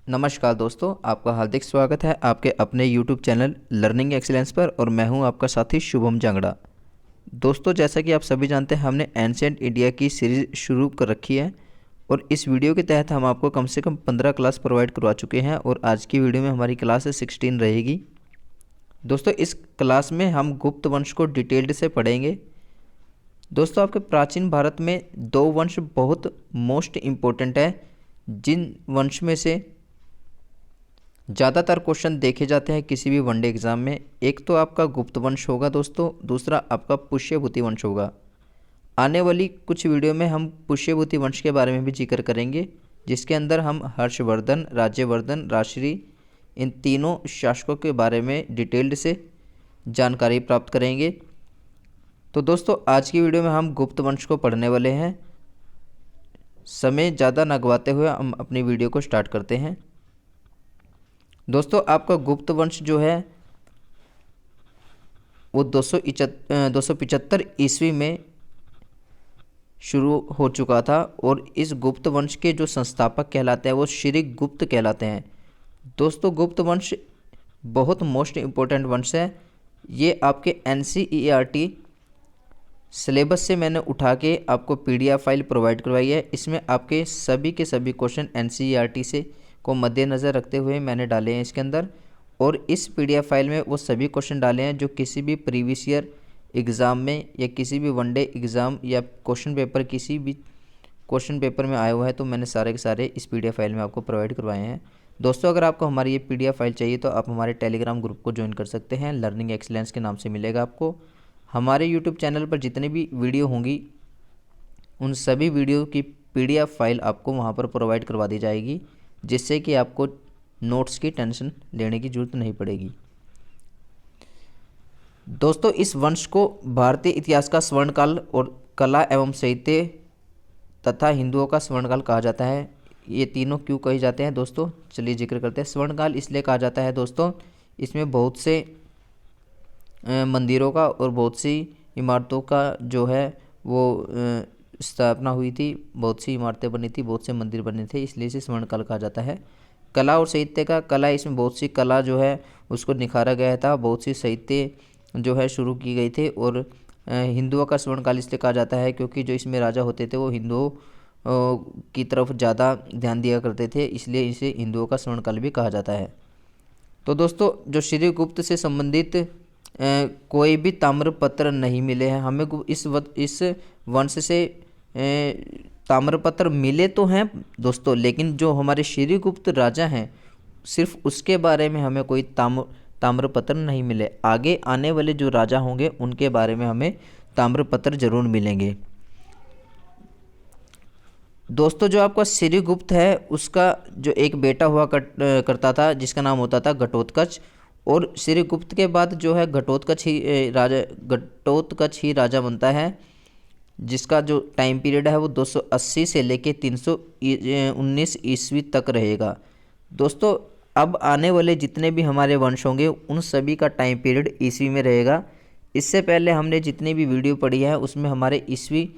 नमस्कार दोस्तों, आपका हार्दिक स्वागत है आपके अपने YouTube चैनल लर्निंग एक्सीलेंस पर। और मैं हूं आपका साथी शुभम जांगड़ा। दोस्तों, जैसा कि आप सभी जानते हैं, हमने एंशिएंट इंडिया की सीरीज़ शुरू कर रखी है और इस वीडियो के तहत हम आपको कम से कम 15 क्लास प्रोवाइड करवा चुके हैं और आज की वीडियो में हमारी क्लास 16 रहेगी। दोस्तों, इस क्लास में हम गुप्त वंश को डिटेल्ड से पढ़ेंगे। दोस्तों, आपके प्राचीन भारत में दो वंश बहुत मोस्ट इम्पोर्टेंट है, जिन वंश में से ज़्यादातर क्वेश्चन देखे जाते हैं किसी भी वनडे एग्ज़ाम में। एक तो आपका गुप्त वंश होगा दोस्तों, दूसरा आपका पुष्यभूति वंश होगा। आने वाली कुछ वीडियो में हम पुष्यभूति वंश के बारे में भी जिक्र करेंगे, जिसके अंदर हम हर्षवर्धन, राज्यवर्धन, राजश्री इन तीनों शासकों के बारे में डिटेल्ड से जानकारी प्राप्त करेंगे। तो दोस्तों, आज की वीडियो में हम गुप्त वंश को पढ़ने वाले हैं। समय ज़्यादा न गवाते हुए हम अपनी वीडियो को स्टार्ट करते हैं। दोस्तों, आपका गुप्त वंश जो है वो 275 ईस्वी में शुरू हो चुका था और इस गुप्त वंश के जो संस्थापक कहलाते हैं वो श्री गुप्त कहलाते हैं। दोस्तों, गुप्त वंश बहुत मोस्ट इम्पोर्टेंट वंश है। ये आपके NCERT सिलेबस से मैंने उठा के आपको PDF फाइल प्रोवाइड करवाई है। इसमें आपके सभी के सभी क्वेश्चन NCERT से को मद्देनज़र रखते हुए मैंने डाले हैं इसके अंदर। और इस PDF फाइल में वो सभी क्वेश्चन डाले हैं जो किसी भी प्रीवियस ईयर एग्ज़ाम में या किसी भी वनडे एग्ज़ाम या क्वेश्चन पेपर किसी भी क्वेश्चन पेपर में आए हुए हैं, तो मैंने सारे के सारे इस PDF फाइल में आपको प्रोवाइड करवाए हैं। दोस्तों, अगर आपको हमारी ये PDF फाइल चाहिए तो आप हमारे टेलीग्राम ग्रुप को ज्वाइन कर सकते हैं। लर्निंग एक्सीलेंस के नाम से मिलेगा आपको। हमारे YouTube चैनल पर जितनी भी वीडियो होंगी उन सभी वीडियो की PDF फाइल आपको वहाँ पर प्रोवाइड करवा दी जाएगी, जिससे कि आपको नोट्स की टेंशन लेने की ज़रूरत नहीं पड़ेगी। दोस्तों, इस वंश को भारतीय इतिहास का स्वर्णकाल और कला एवं साहित्य तथा हिंदुओं का स्वर्णकाल कहा जाता है। ये तीनों क्यों कहे जाते हैं दोस्तों, चलिए जिक्र करते हैं। स्वर्णकाल इसलिए कहा जाता है दोस्तों, इसमें बहुत से मंदिरों का और बहुत सी इमारतों का जो है वो स्थापना हुई थी, बहुत सी इमारतें बनी थी, बहुत से मंदिर बने थे, इसलिए इसे स्वर्णकाल कहा जाता है। कला और साहित्य का, कला इसमें बहुत सी कला जो है उसको निखारा गया था, बहुत सी साहित्य जो है शुरू की गई थे। और हिंदुओं का स्वर्णकाल इसलिए कहा जाता है क्योंकि जो इसमें राजा होते थे वो हिंदुओं की तरफ ज़्यादा ध्यान दिया करते थे, इसलिए इसे हिंदुओं का स्वर्णकाल भी कहा जाता है। तो दोस्तों, जो श्री गुप्त से संबंधित कोई भी ताम्रपत्र नहीं मिले हैं हमें। इस वंश से ताम्रपत्र मिले तो हैं दोस्तों, लेकिन जो हमारे श्रीगुप्त राजा हैं सिर्फ उसके बारे में हमें कोई ताम्रपत्र नहीं मिले। आगे आने वाले जो राजा होंगे उनके बारे में हमें ताम्रपत्र जरूर मिलेंगे। दोस्तों, जो आपका श्रीगुप्त है उसका जो एक बेटा हुआ करता था जिसका नाम होता था घटोत्कच। और श्रीगुप्त के बाद जो है घटोत्कच ही राजा बनता है, जिसका जो टाइम पीरियड है वो 280 से लेके 319 ईस्वी तक रहेगा। दोस्तों, अब आने वाले जितने भी हमारे वंश होंगे उन सभी का टाइम पीरियड ईस्वी में रहेगा। इससे पहले हमने जितनी भी वीडियो पढ़ी है उसमें हमारे ईस्वी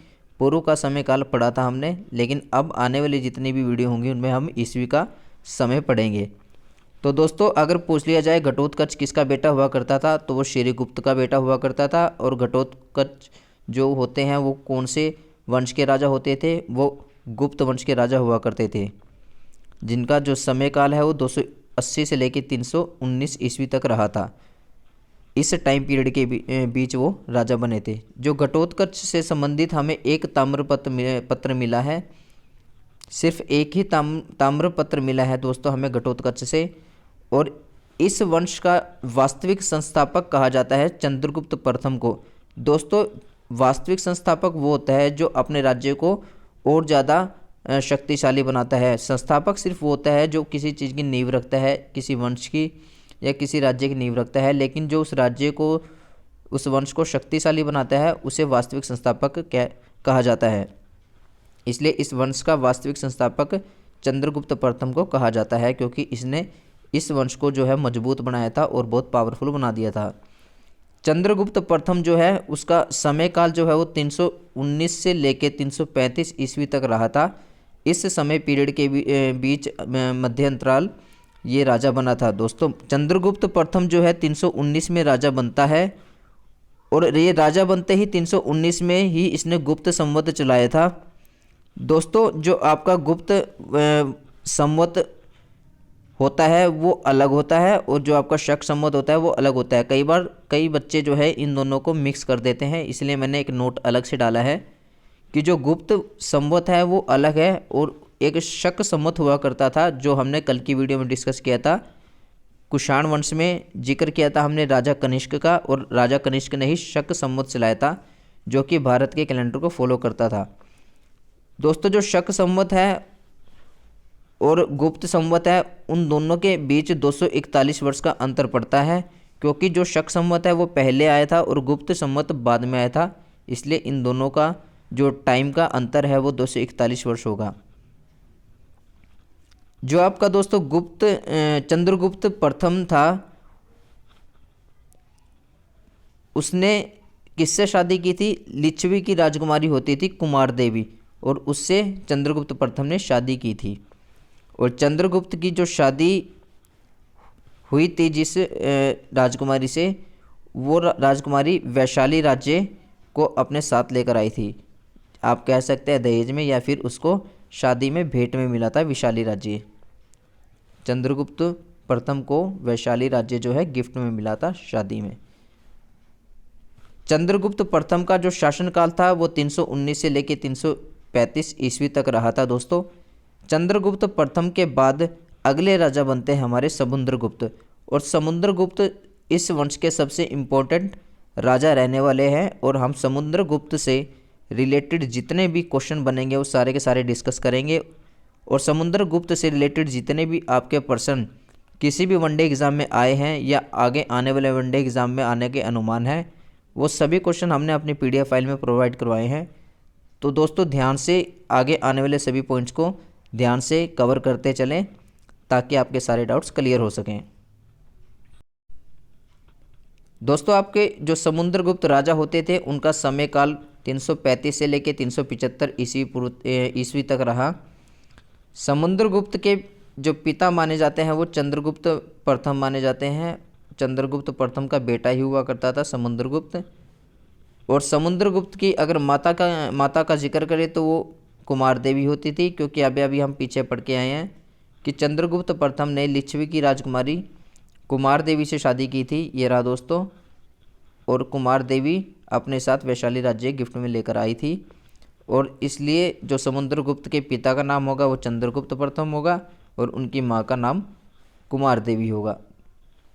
पूर्व का समय काल पढ़ा था हमने, लेकिन अब आने वाली जितनी भी वीडियो होंगी उनमें हम ईस्वी का समय पढ़ेंगे। तो दोस्तों, अगर पूछ लिया जाए घटोत्कच किसका बेटा हुआ करता था, तो वो श्रीगुप्त का बेटा हुआ करता था। और घटोत्कच जो होते हैं वो कौन से वंश के राजा होते थे, वो गुप्त वंश के राजा हुआ करते थे, जिनका जो समय काल है वो 280 से लेकर 319 ईस्वी तक रहा था। इस टाइम पीरियड के बीच वो राजा बने थे। जो घटोत्कच से संबंधित हमें एक ताम्रपत्र मिला है, सिर्फ एक ही ताम्रपत्र मिला है दोस्तों हमें घटोत्कच से। और इस वंश का वास्तविक संस्थापक कहा जाता है चंद्रगुप्त प्रथम को। दोस्तों, वास्तविक संस्थापक वो होता है जो अपने राज्य को और ज़्यादा शक्तिशाली बनाता है। संस्थापक सिर्फ वो होता है जो किसी चीज़ की नींव रखता है, किसी वंश की या किसी राज्य की नींव रखता है, लेकिन जो उस राज्य को, उस वंश को शक्तिशाली बनाता है उसे वास्तविक संस्थापक कहा जाता है। इसलिए इस वंश का वास्तविक संस्थापक चंद्रगुप्त प्रथम को कहा जाता है, क्योंकि इसने इस वंश को जो है मजबूत बनाया था और बहुत पावरफुल बना दिया था। चंद्रगुप्त प्रथम जो है उसका समय काल जो है वो 319 से लेके 335 ईस्वी तक रहा था। इस समय पीरियड के बीच मध्य अंतराल ये राजा बना था। दोस्तों चंद्रगुप्त प्रथम जो है 319 में राजा बनता है, और ये राजा बनते ही 319 में ही इसने गुप्त संवत चलाया था। दोस्तों जो आपका गुप्त संवत होता है वो अलग होता है, और जो आपका शक संवत होता है वो अलग होता है। कई बार कई बच्चे जो है इन दोनों को मिक्स कर देते हैं, इसलिए मैंने एक नोट अलग से डाला है कि जो गुप्त संवत है वो अलग है, और एक शक संवत हुआ करता था जो हमने कल की वीडियो में डिस्कस किया था। कुषाण वंश में जिक्र किया था हमने राजा कनिष्क का, और राजा कनिष्क ने ही शक संवत चलाया था जो कि भारत के कैलेंडर को फॉलो करता था। दोस्तों जो शक संवत है और गुप्त संवत है उन दोनों के बीच 241 वर्ष का अंतर पड़ता है, क्योंकि जो शक संवत है वो पहले आया था और गुप्त संवत बाद में आया था, इसलिए इन दोनों का जो टाइम का अंतर है वो 241 वर्ष होगा। जो आपका दोस्तों चंद्रगुप्त प्रथम था उसने किससे शादी की थी? लिच्छवी की राजकुमारी होती थी कुमार देवी, और उससे चंद्रगुप्त प्रथम ने शादी की थी। और चंद्रगुप्त की जो शादी हुई थी जिस राजकुमारी से, वो राजकुमारी वैशाली राज्य को अपने साथ लेकर आई थी। आप कह सकते हैं दहेज में, या फिर उसको शादी में भेंट में मिला था वैशाली राज्य। चंद्रगुप्त प्रथम को वैशाली राज्य जो है गिफ्ट में मिला था शादी में। चंद्रगुप्त प्रथम का जो शासनकाल था वो 319 से लेकर 335 ईस्वी तक रहा था। दोस्तों चंद्रगुप्त प्रथम के बाद अगले राजा बनते हैं हमारे समुद्रगुप्त, और समुद्रगुप्त इस वंश के सबसे इम्पोर्टेंट राजा रहने वाले हैं, और हम समुद्रगुप्त से रिलेटेड जितने भी क्वेश्चन बनेंगे वो सारे के सारे डिस्कस करेंगे। और समुद्रगुप्त से रिलेटेड जितने भी आपके प्रश्न किसी भी वनडे एग्ज़ाम में आए हैं या आगे आने वाले वनडे एग्ज़ाम में आने के अनुमान हैं, वो सभी क्वेश्चन हमने अपनी PDF फाइल में प्रोवाइड करवाए हैं। तो दोस्तों ध्यान से आगे आने वाले सभी पॉइंट्स को ध्यान से कवर करते चलें ताकि आपके सारे डाउट्स क्लियर हो सकें। दोस्तों आपके जो समुद्रगुप्त राजा होते थे उनका समय काल 335 से लेकर 375 ईस्वी तक रहा। समुद्रगुप्त के जो पिता माने जाते हैं वो चंद्रगुप्त प्रथम माने जाते हैं। चंद्रगुप्त प्रथम का बेटा ही हुआ करता था समुद्रगुप्त। और समुद्रगुप्त की अगर माता का जिक्र करें तो वो कुमार देवी होती थी, क्योंकि अभी हम पीछे पढ़ के आए हैं कि चंद्रगुप्त प्रथम ने लिच्छवी की राजकुमारी कुमार देवी से शादी की थी। ये रहा दोस्तों, और कुमार देवी अपने साथ वैशाली राज्य गिफ्ट में लेकर आई थी, और इसलिए जो समुद्रगुप्त के पिता का नाम होगा वो चंद्रगुप्त प्रथम होगा, और उनकी माँ का नाम कुमार देवी होगा।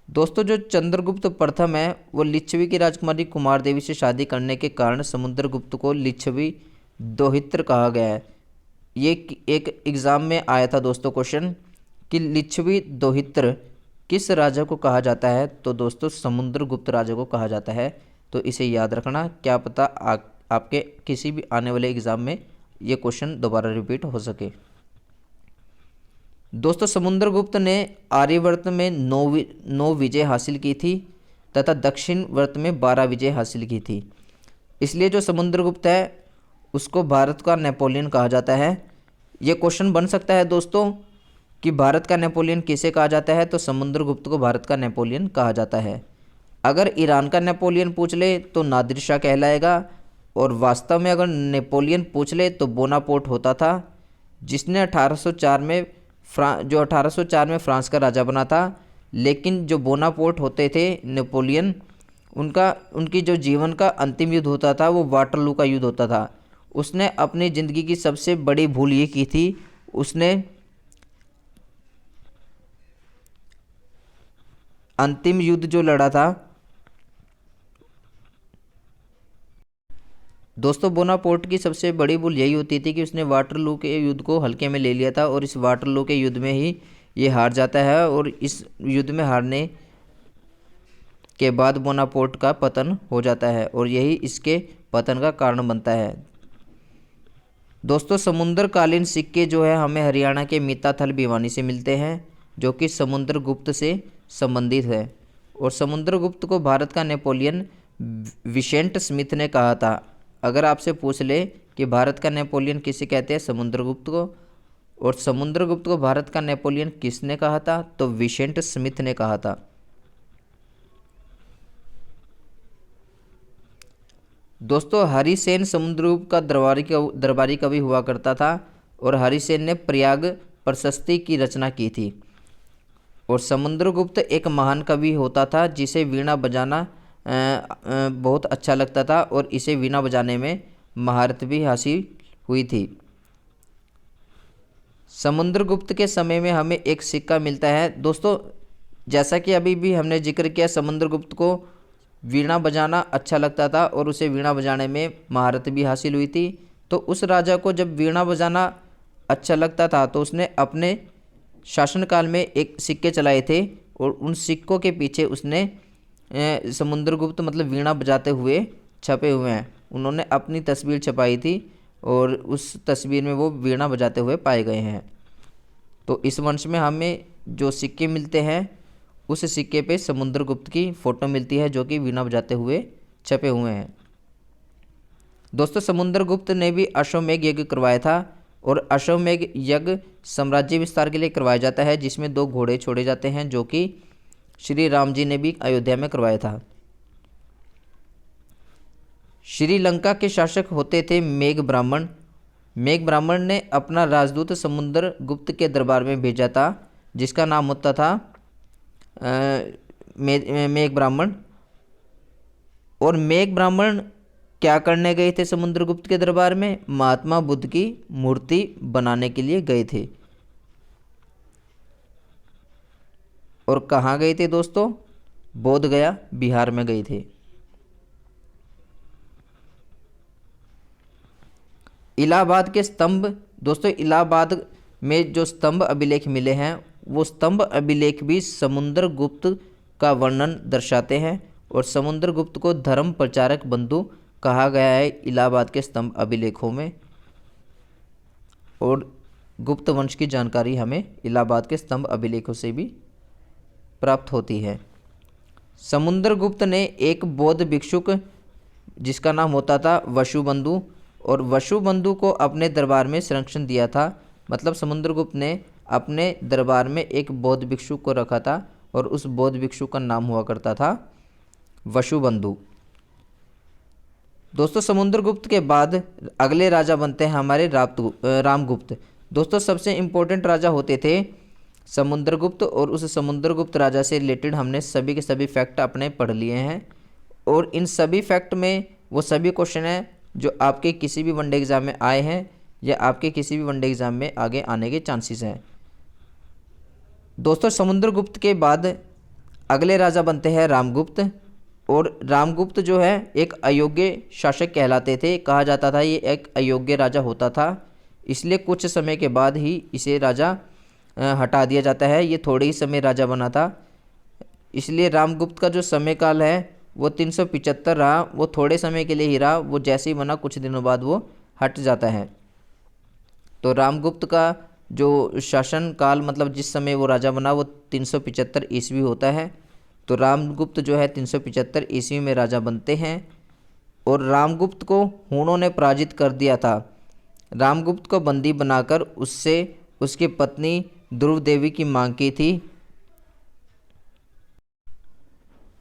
दोस्तों जो चंद्रगुप्त प्रथम है वो लिच्छवी की राजकुमारी कुमार देवी से शादी करने के कारण समुद्रगुप्त को लिच्छवी दोहित्र कहा गया है। ये एक एग्ज़ाम में आया था दोस्तों क्वेश्चन कि लिच्छवी दोहित्र किस राजा को कहा जाता है, तो दोस्तों समुद्रगुप्त राजा को कहा जाता है। तो इसे याद रखना, क्या पता आपके किसी भी आने वाले एग्ज़ाम में ये क्वेश्चन दोबारा रिपीट हो सके। दोस्तों समुद्रगुप्त ने आर्यवर्त में 9 विजय हासिल की थी तथा दक्षिण वर्त में 12 विजय हासिल की थी। इसलिए जो समुद्रगुप्त है उसको भारत का नेपोलियन कहा जाता है। ये क्वेश्चन बन सकता है दोस्तों कि भारत का नेपोलियन किसे कहा जाता है, तो समुद्रगुप्त को भारत का नेपोलियन कहा जाता है। अगर ईरान का नेपोलियन पूछ ले तो नादिर शाह कहलाएगा, और वास्तव में अगर नेपोलियन पूछ ले तो बोनापोर्ट होता था, जिसने 1804 में फ्रांस का राजा बना था। लेकिन जो बोनापोर्ट होते थे नेपोलियन, उनकी जो जीवन का अंतिम युद्ध होता था वो वाटरलू का युद्ध होता था। उसने अपनी ज़िंदगी की सबसे बड़ी भूल ये की थी, उसने अंतिम युद्ध जो लड़ा था दोस्तों, बोनापोर्ट की सबसे बड़ी भूल यही होती थी कि उसने वाटरलू के युद्ध को हल्के में ले लिया था, और इस वाटरलू के युद्ध में ही ये हार जाता है, और इस युद्ध में हारने के बाद बोनापोर्ट का पतन हो जाता है, और यही इसके पतन का कारण बनता है। दोस्तों समुद्रकालीन सिक्के जो है हमें हरियाणा के मीताथल भिवानी से मिलते हैं, जो कि समुद्रगुप्त से संबंधित है। और समुद्रगुप्त को भारत का नेपोलियन विसेंट स्मिथ ने कहा था। अगर आपसे पूछ ले कि भारत का नेपोलियन किसे कहते हैं, समुद्रगुप्त को, और समुद्रगुप्त को भारत का नेपोलियन किसने कहा था? तो विसेंट स्मिथ ने कहा था। दोस्तों हरिसेन समुद्रगुप्त का दरबारी कवि हुआ करता था और हरिसेन ने प्रयाग प्रशस्ति की रचना की थी। और समुद्रगुप्त एक महान कवि होता था जिसे वीणा बजाना बहुत अच्छा लगता था और इसे वीणा बजाने में महारत भी हासिल हुई थी। समुद्रगुप्त के समय में हमें एक सिक्का मिलता है। दोस्तों जैसा कि अभी भी हमने जिक्र किया, समुद्रगुप्त को वीणा बजाना अच्छा लगता था और उसे वीणा बजाने में महारत भी हासिल हुई थी। तो उस राजा को जब वीणा बजाना अच्छा लगता था तो उसने अपने शासनकाल में एक सिक्के चलाए थे और उन सिक्कों के पीछे उसने समुद्रगुप्त मतलब वीणा बजाते हुए छपे हुए हैं। उन्होंने अपनी तस्वीर छपाई थी और उस तस्वीर में वो वीणा बजाते हुए पाए गए हैं। तो इस वंश में हमें जो सिक्के मिलते हैं उस सिक्के पे समुद्रगुप्त की फ़ोटो मिलती है जो कि वीणा बजाते हुए छपे हुए हैं। दोस्तों समुद्रगुप्त ने भी अश्वमेध यज्ञ करवाया था और अश्वमेध यज्ञ साम्राज्य विस्तार के लिए करवाया जाता है जिसमें 2 घोड़े छोड़े जाते हैं जो कि श्री राम जी ने भी अयोध्या में करवाया था। श्रीलंका के शासक होते थे मेघ ब्राह्मण। मेघ ब्राह्मण ने अपना राजदूत समुद्रगुप्त के दरबार में भेजा था जिसका नाम होता था मेघ ब्राह्मण। और मेघ ब्राह्मण क्या करने गए थे समुद्रगुप्त के दरबार में? महात्मा बुद्ध की मूर्ति बनाने के लिए गए थे। और कहाँ गए थे दोस्तों? बोध गया बिहार में गए थे। इलाहाबाद के स्तंभ। दोस्तों इलाहाबाद में जो स्तंभ अभिलेख मिले हैं वो स्तंभ अभिलेख भी समुद्रगुप्त का वर्णन दर्शाते हैं और समुद्रगुप्त को धर्म प्रचारक बंधु कहा गया है इलाहाबाद के स्तंभ अभिलेखों में। और गुप्त वंश की जानकारी हमें इलाहाबाद के स्तंभ अभिलेखों से भी प्राप्त होती है। समुद्रगुप्त ने एक बौद्ध भिक्षुक जिसका नाम होता था वसुबंधु और वसुबंधु को अपने दरबार में संरक्षण दिया था। मतलब समुद्रगुप्त ने अपने दरबार में एक बौद्ध भिक्षुक को रखा था और उस बौद्ध भिक्षुक का नाम हुआ करता था वसुबंधु। दोस्तों समुद्रगुप्त के बाद अगले राजा बनते हैं हमारे रामगुप्त। दोस्तों सबसे इम्पोर्टेंट राजा होते थे समुद्रगुप्त और उस समुद्रगुप्त राजा से रिलेटेड हमने सभी के सभी फैक्ट अपने पढ़ लिए हैं और इन सभी फैक्ट में वो सभी क्वेश्चन हैं जो आपके किसी भी वनडे एग्ज़ाम में आए हैं या आपके किसी भी वनडे एग्ज़ाम में आगे आने के चांसेस हैं। दोस्तों समुद्रगुप्त के बाद अगले राजा बनते हैं रामगुप्त और रामगुप्त जो है एक अयोग्य शासक कहलाते थे। कहा जाता था ये एक अयोग्य राजा होता था, इसलिए कुछ समय के बाद ही इसे राजा हटा दिया जाता है। ये थोड़े ही समय राजा बना था, इसलिए रामगुप्त का जो समय काल है वो 375 रहा। वो थोड़े समय के लिए ही रहा, वो जैसे ही बना कुछ दिनों बाद वो हट जाता है। तो रामगुप्त का जो शासन काल मतलब जिस समय वो राजा बना वो 375 ईस्वी होता है। तो रामगुप्त जो है 375 ईस्वी में राजा बनते हैं और रामगुप्त को हूणों ने पराजित कर दिया था। रामगुप्त को बंदी बनाकर उससे उसकी पत्नी ध्रुव देवी की मांग की थी।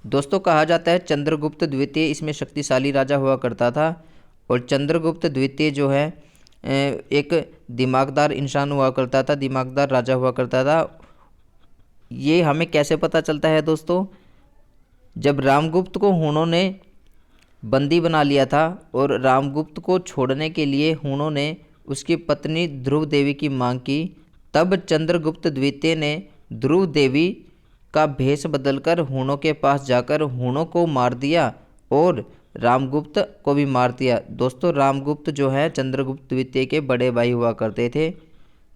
दोस्तों कहा जाता है चंद्रगुप्त द्वितीय इसमें शक्तिशाली राजा हुआ करता था और चंद्रगुप्त द्वितीय जो है एक दिमागदार इंसान हुआ करता था, दिमागदार राजा हुआ करता था। ये हमें कैसे पता चलता है दोस्तों? जब रामगुप्त को हूणों ने बंदी बना लिया था और रामगुप्त को छोड़ने के लिए हूणों ने उसकी पत्नी ध्रुव देवी की मांग की, तब चंद्रगुप्त द्वितीय ने ध्रुव देवी का भेष बदलकर हूणों के पास जाकर हूणों को मार दिया और रामगुप्त को भी मार दिया। दोस्तों रामगुप्त जो है चंद्रगुप्त द्वितीय के बड़े भाई हुआ करते थे।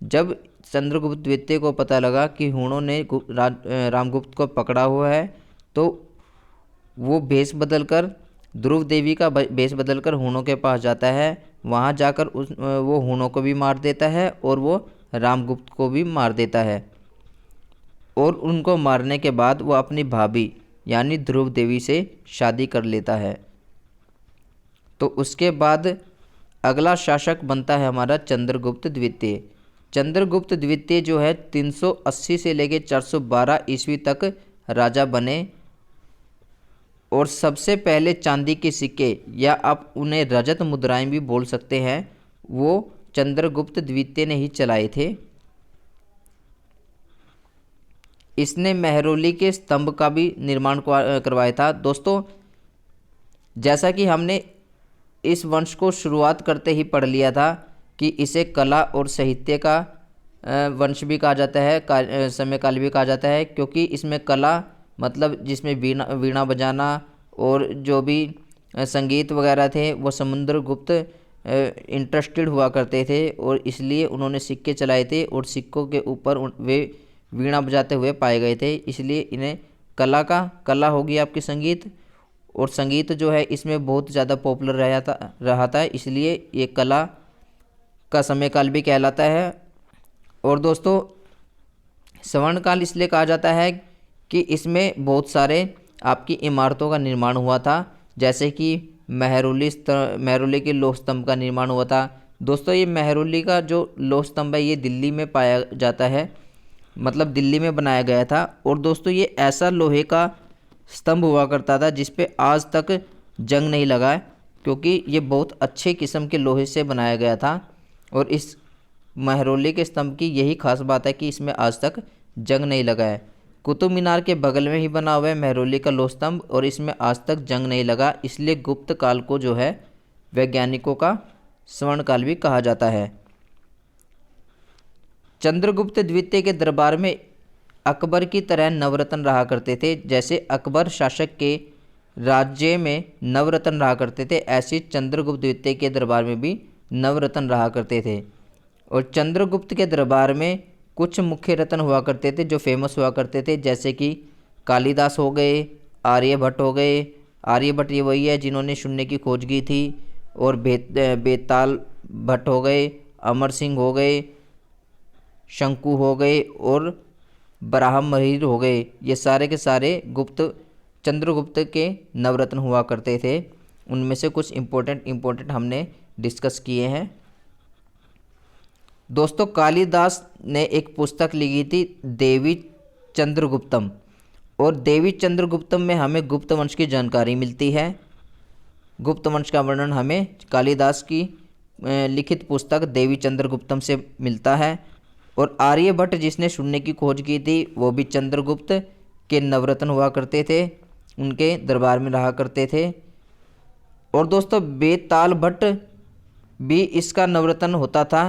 जब चंद्रगुप्त द्वितीय को पता लगा कि हूणों ने रामगुप्त को पकड़ा हुआ है तो वो भेष बदलकर ध्रुव देवी का भेष बदलकर हूणों के पास जाता है। वहाँ जाकर वो हूणों को भी मार देता है और वो रामगुप्त को भी मार देता है और उनको मारने के बाद वो अपनी भाभी यानी ध्रुव देवी से शादी कर लेता है। तो उसके बाद अगला शासक बनता है हमारा चंद्रगुप्त द्वितीय। चंद्रगुप्त द्वितीय जो है 380 से लेके 412 ईस्वी तक राजा बने और सबसे पहले चांदी के सिक्के या आप उन्हें रजत मुद्राएं भी बोल सकते हैं वो चंद्रगुप्त द्वितीय ने ही चलाए थे। इसने मेहरौली के स्तंभ का भी निर्माण करवाया था। दोस्तों जैसा कि हमने इस वंश को शुरुआत करते ही पढ़ लिया था कि इसे कला और साहित्य का वंश भी कहा जाता है, समयकाल भी कहा जाता है, क्योंकि इसमें कला मतलब जिसमें वीणा बजाना और जो भी संगीत वगैरह थे वो समुद्रगुप्त इंटरेस्टेड हुआ करते थे और इसलिए उन्होंने सिक्के चलाए थे और सिक्कों के ऊपर वे वीणा बजाते हुए पाए गए थे। इसलिए इन्हें कला होगी आपकी संगीत, और संगीत जो है इसमें बहुत ज़्यादा पॉपुलर रहा था, इसलिए ये कला का समयकाल भी कहलाता है। और दोस्तों स्वर्णकाल इसलिए कहा जाता है कि इसमें बहुत सारे आपकी इमारतों का निर्माण हुआ था, जैसे कि मेहरौली के लौह स्तंभ का निर्माण हुआ था। दोस्तों ये मेहरौली का जो लौह स्तंभ है ये दिल्ली में पाया जाता है, मतलब दिल्ली में बनाया गया था। और दोस्तों ये ऐसा लोहे का स्तंभ हुआ करता था जिस पे आज तक जंग नहीं लगा, क्योंकि ये बहुत अच्छे किस्म के लोहे से बनाया गया था। और इस मेहरौली के स्तंभ की यही खास बात है कि इसमें आज तक जंग नहीं लगा है। कुतुब मीनार के बगल में ही बना हुआ है मेहरौली का लौह स्तंभ और इसमें आज तक जंग नहीं लगा, इसलिए गुप्त काल को जो है वैज्ञानिकों का स्वर्ण काल भी कहा जाता है। चंद्रगुप्त द्वितीय के दरबार में अकबर की तरह नवरत्न रहा करते थे। जैसे अकबर शासक के राज्य में नवरत्न रहा करते थे, ऐसे चंद्रगुप्त द्वितीय के दरबार में भी नवरत्न रहा करते थे। और चंद्रगुप्त के दरबार में कुछ मुख्य रत्न हुआ करते थे जो फेमस हुआ करते थे, जैसे कि कालिदास हो गए, आर्यभट्ट हो गए। आर्यभट्ट ये वही है जिन्होंने शून्य की खोज की थी। और बेताल भट्ट हो गए, अमर सिंह हो गए, शंकु हो गए और ब्राह्मणीर हो गए। ये सारे के सारे चंद्रगुप्त के नवरत्न हुआ करते थे। उनमें से कुछ इम्पोर्टेंट हमने डिस्कस किए हैं। दोस्तों कालिदास ने एक पुस्तक लिखी थी देवी चंद्रगुप्तम, और देवी चंद्रगुप्तम में हमें गुप्त वंश की जानकारी मिलती है। गुप्त वंश का वर्णन हमें कालिदास की लिखित पुस्तक देवी चंद्रगुप्तम से मिलता है। और आर्यभट्ट जिसने शून्य की खोज की थी वो भी चंद्रगुप्त के नवरत्न हुआ करते थे, उनके दरबार में रहा करते थे। और दोस्तों बेताल भट्ट भी इसका नवरत्न होता था,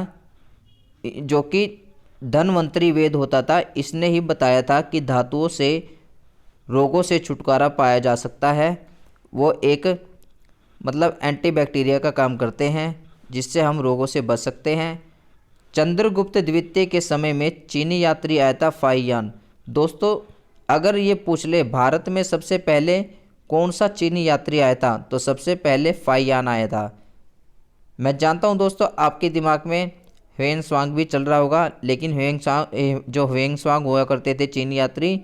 जो कि धन्वंतरी वेद होता था। इसने ही बताया था कि धातुओं से रोगों से छुटकारा पाया जा सकता है। वो एक मतलब एंटीबैक्टीरिया का काम करते हैं जिससे हम रोगों से बच सकते हैं। चंद्रगुप्त द्वितीय के समय में चीनी यात्री आया था फाहियान। दोस्तों अगर ये पूछ ले भारत में सबसे पहले कौन सा चीनी यात्री आया था, तो सबसे पहले फाहियान आया था। मैं जानता हूँ दोस्तों आपके दिमाग में ह्वेन-त्सांग भी चल रहा होगा, लेकिन ह्वेन-त्सांग हुआ करते थे चीनी यात्री,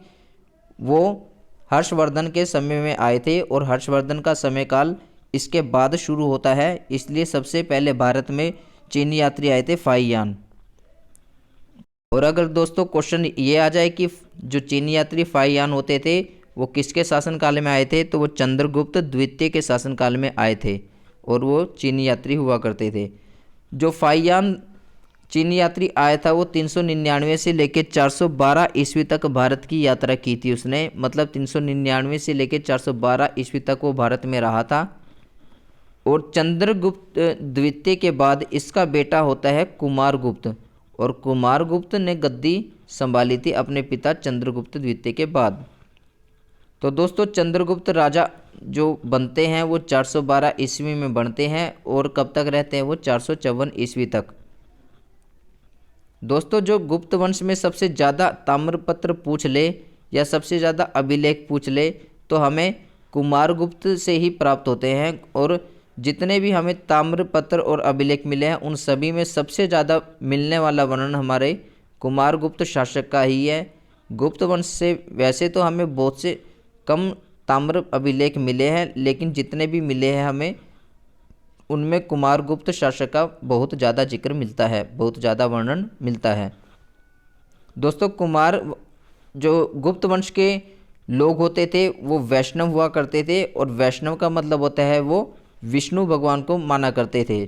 वो हर्षवर्धन के समय में आए थे और हर्षवर्धन का समयकाल इसके बाद शुरू होता है। इसलिए सबसे पहले भारत में चीनी यात्री आए थे फाहियान। और अगर दोस्तों क्वेश्चन ये आ जाए कि जो चीनी यात्री फाहियान होते थे वो किसके शासनकाल में आए थे, तो वो चंद्रगुप्त द्वितीय के शासनकाल में आए थे और वो चीनी यात्री हुआ करते थे। जो फाहियान चीनी यात्री आया था वो 399 से लेकर 412 ईस्वी तक भारत की यात्रा की थी उसने, मतलब 399 से लेकर 412 ईस्वी तक वो भारत में रहा था। और चंद्रगुप्त द्वितीय के बाद इसका बेटा होता है कुमारगुप्त, और कुमारगुप्त ने गद्दी संभाली थी अपने पिता चंद्रगुप्त द्वितीय के बाद। तो दोस्तों चंद्रगुप्त राजा जो बनते हैं वो 412 ईस्वी में बनते हैं और कब तक रहते हैं वो 454 ईस्वी तक। दोस्तों जो गुप्त वंश में सबसे ज़्यादा ताम्रपत्र पूछ ले या सबसे ज़्यादा अभिलेख पूछ ले तो हमें कुमारगुप्त से ही प्राप्त होते हैं। और जितने भी हमें ताम्रपत्र और अभिलेख मिले हैं उन सभी में सबसे ज़्यादा मिलने वाला वर्णन हमारे कुमारगुप्त शासक का ही है। गुप्त वंश से वैसे तो हमें बहुत से कम ताम्र अभिलेख मिले हैं, लेकिन जितने भी मिले हैं हमें उनमें कुमारगुप्त शासक का बहुत ज़्यादा जिक्र मिलता है, बहुत ज़्यादा वर्णन मिलता है। दोस्तों कुमार जो गुप्त वंश के लोग होते थे वो वैष्णव हुआ करते थे, और वैष्णव का मतलब होता है वो विष्णु भगवान को माना करते थे।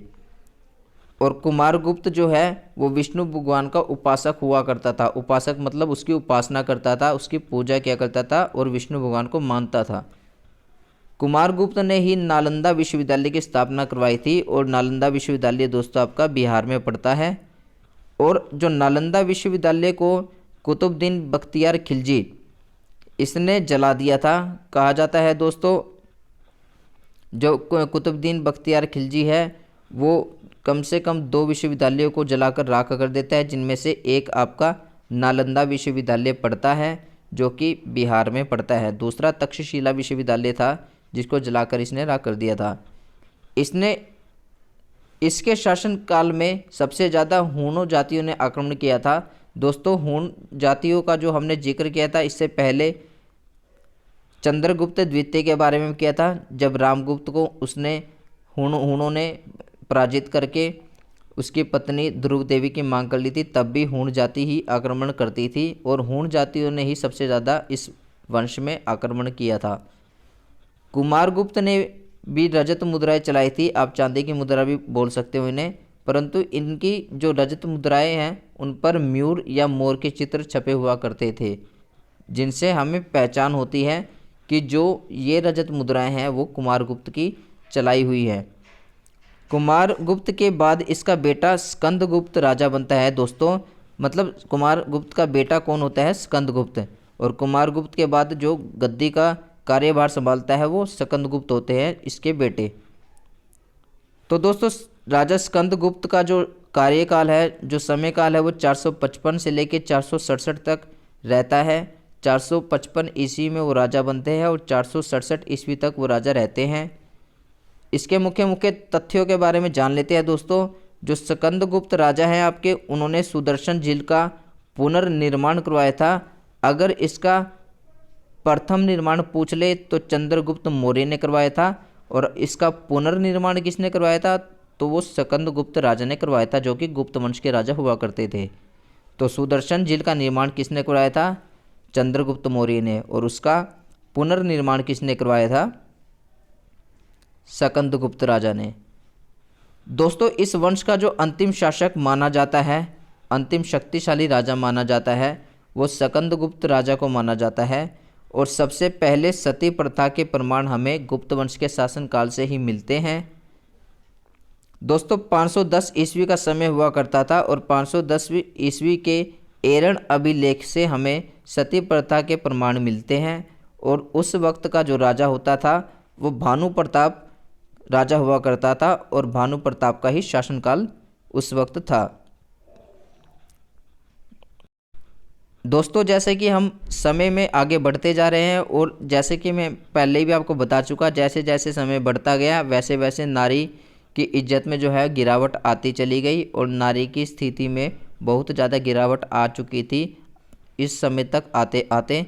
और कुमारगुप्त जो है वो विष्णु भगवान का उपासक हुआ करता था। उपासक मतलब उसकी उपासना करता था, उसकी पूजा किया करता था और विष्णु भगवान को मानता था। कुमारगुप्त ने ही नालंदा विश्वविद्यालय की स्थापना करवाई थी, और नालंदा विश्वविद्यालय दोस्तों आपका बिहार में पड़ता है। और जो नालंदा विश्वविद्यालय को कुतुबुद्दीन बख्तियार खिलजी इसने जला दिया था। कहा जाता है दोस्तों जो कुतुबुद्दीन बख्तियार खिलजी है वो कम से कम 2 विश्वविद्यालयों को जलाकर राख कर देता है, जिनमें से एक आपका नालंदा विश्वविद्यालय पड़ता है जो कि बिहार में पड़ता है। दूसरा तक्षशिला विश्वविद्यालय था जिसको जलाकर इसने राख कर दिया था। इसने इसके शासनकाल में सबसे ज़्यादा हूणों जातियों ने आक्रमण किया था। दोस्तों हूण जातियों का जो हमने जिक्र किया था इससे पहले चंद्रगुप्त द्वितीय के बारे में किया था, जब रामगुप्त को उसने हूणों ने पराजित करके उसकी पत्नी ध्रुव देवी की मांग कर ली थी, तब भी हूण जाति ही आक्रमण करती थी, और हूण जातियों ने ही सबसे ज़्यादा इस वंश में आक्रमण किया था। कुमारगुप्त ने भी रजत मुद्राएं चलाई थी, आप चांदी की मुद्रा भी बोल सकते हो इन्हें, परंतु इनकी जो रजत मुद्राएं हैं उन पर मयूर या मोर के चित्र छपे हुआ करते थे, जिनसे हमें पहचान होती है कि जो ये रजत मुद्राएं हैं वो कुमारगुप्त की चलाई हुई है। कुमारगुप्त के बाद इसका बेटा स्कंदगुप्त राजा बनता है दोस्तों, मतलब कुमारगुप्त का बेटा कौन होता है? स्कंदगुप्त। और कुमारगुप्त के बाद जो गद्दी का कार्यभार संभालता है वो स्कंदगुप्त होते हैं इसके बेटे। तो दोस्तों राजा स्कंदगुप्त का जो कार्यकाल है, जो समय काल है वो 455 से लेकर 467 तक रहता है। 455 ईस्वी में वो राजा बनते हैं और 467 ईस्वी तक वो राजा रहते हैं। इसके मुख्य मुख्य तथ्यों के बारे में जान लेते हैं दोस्तों। जो स्कंदगुप्त राजा हैं आपके, उन्होंने सुदर्शन झील का पुनर्निर्माण करवाया था। अगर इसका प्रथम निर्माण पूछ ले तो चंद्रगुप्त मौर्य ने करवाया था, और इसका पुनर्निर्माण किसने करवाया था? तो वो स्कंदगुप्त राजा ने करवाया था, जो कि गुप्त वंश के राजा हुआ करते थे। तो सुदर्शन झील का निर्माण किसने करवाया था? चंद्रगुप्त मौर्य ने। और उसका पुनर्निर्माण किसने करवाया था? स्कंदगुप्त राजा ने। दोस्तों इस वंश का जो अंतिम शासक माना जाता है, अंतिम शक्तिशाली राजा माना जाता है, वो स्कंदगुप्त राजा को माना जाता है। और सबसे पहले सती प्रथा के प्रमाण हमें गुप्त वंश के शासनकाल से ही मिलते हैं। दोस्तों 510 ईस्वी का समय हुआ करता था, और 510 ईस्वी के एरन अभिलेख से हमें सती प्रथा के प्रमाण मिलते हैं। और उस वक्त का जो राजा होता था वो भानु प्रताप राजा हुआ करता था, और भानु प्रताप का ही शासनकाल उस वक्त था। दोस्तों जैसे कि हम समय में आगे बढ़ते जा रहे हैं, और जैसे कि मैं पहले भी आपको बता चुका, जैसे जैसे समय बढ़ता गया वैसे वैसे नारी की इज्जत में जो है गिरावट आती चली गई, और नारी की स्थिति में बहुत ज़्यादा गिरावट आ चुकी थी इस समय तक आते आते।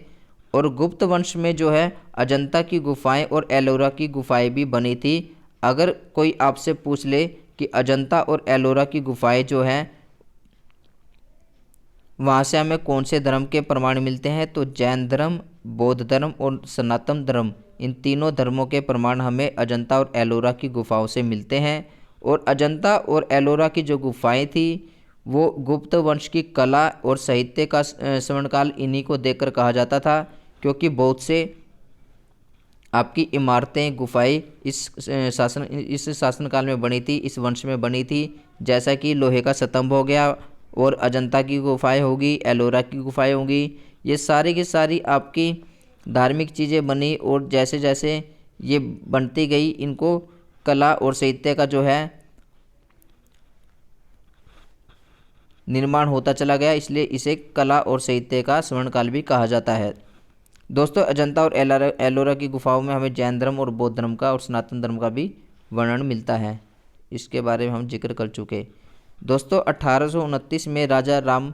और गुप्त वंश में जो है अजंता की गुफाएं और एलोरा की गुफाएं भी बनी थी। अगर कोई आपसे पूछ ले कि अजंता और एलोरा की गुफाएं जो हैं वहाँ से हमें कौन से धर्म के प्रमाण मिलते हैं, तो जैन धर्म, बौद्ध धर्म और सनातन धर्म, इन तीनों धर्मों के प्रमाण हमें अजंता और एलोरा की गुफाओं से मिलते हैं। और अजंता और एलोरा की जो गुफाएं थी वो गुप्त वंश की कला और साहित्य का स्वर्णकाल इन्हीं को देखकर कहा जाता था, क्योंकि बहुत से आपकी इमारतें, गुफाएं इस शासनकाल में बनी थी, इस वंश में बनी थी। जैसा कि लोहे का स्तंभ हो गया, और अजंता की गुफाएं होगी, एलोरा की गुफाएं होंगी, ये सारी की सारी आपकी धार्मिक चीज़ें बनी। और जैसे जैसे ये बनती गई इनको कला और साहित्य का जो है निर्माण होता चला गया, इसलिए इसे कला और साहित्य का स्वर्णकाल भी कहा जाता है। दोस्तों अजंता और एलोरा की गुफाओं में हमें जैन धर्म और बौद्ध धर्म का और सनातन धर्म का भी वर्णन मिलता है, इसके बारे में हम जिक्र कर चुके। दोस्तों 1829 में राजा राम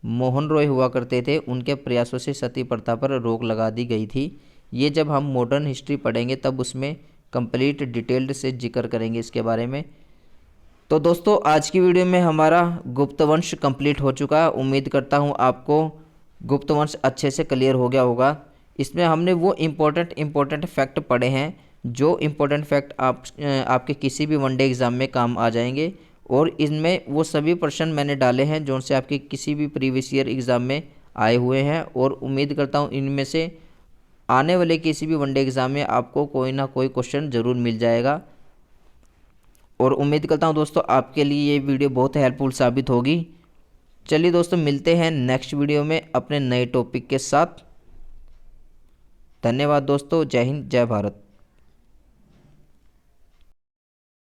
मोहन रॉय हुआ करते थे, उनके प्रयासों से सती प्रथा पर रोक लगा दी गई थी। ये जब हम मॉडर्न हिस्ट्री पढ़ेंगे तब उसमें कंप्लीट डिटेल्ड से जिक्र करेंगे इसके बारे में। तो दोस्तों आज की वीडियो में हमारा गुप्तवंश कंप्लीट हो चुका है। उम्मीद करता हूँ आपको गुप्तवंश अच्छे से क्लियर हो गया होगा। इसमें हमने वो इम्पोर्टेंट फैक्ट पढ़े हैं जो इम्पोर्टेंट फैक्ट आपके किसी भी वनडे एग्ज़ाम में काम आ जाएंगे, और इनमें वो सभी प्रश्न मैंने डाले हैं जो से आपके किसी भी प्रीवियस ईयर एग्ज़ाम में आए हुए हैं, और उम्मीद करता हूँ इनमें से आने वाले किसी भी वनडे एग्ज़ाम में आपको कोई ना कोई क्वेश्चन ज़रूर मिल जाएगा। और उम्मीद करता हूँ दोस्तों आपके लिए ये वीडियो बहुत हेल्पफुल साबित होगी। चलिए दोस्तों मिलते हैं नेक्स्ट वीडियो में अपने नए टॉपिक के साथ। धन्यवाद दोस्तों। जय हिंद, जय भारत।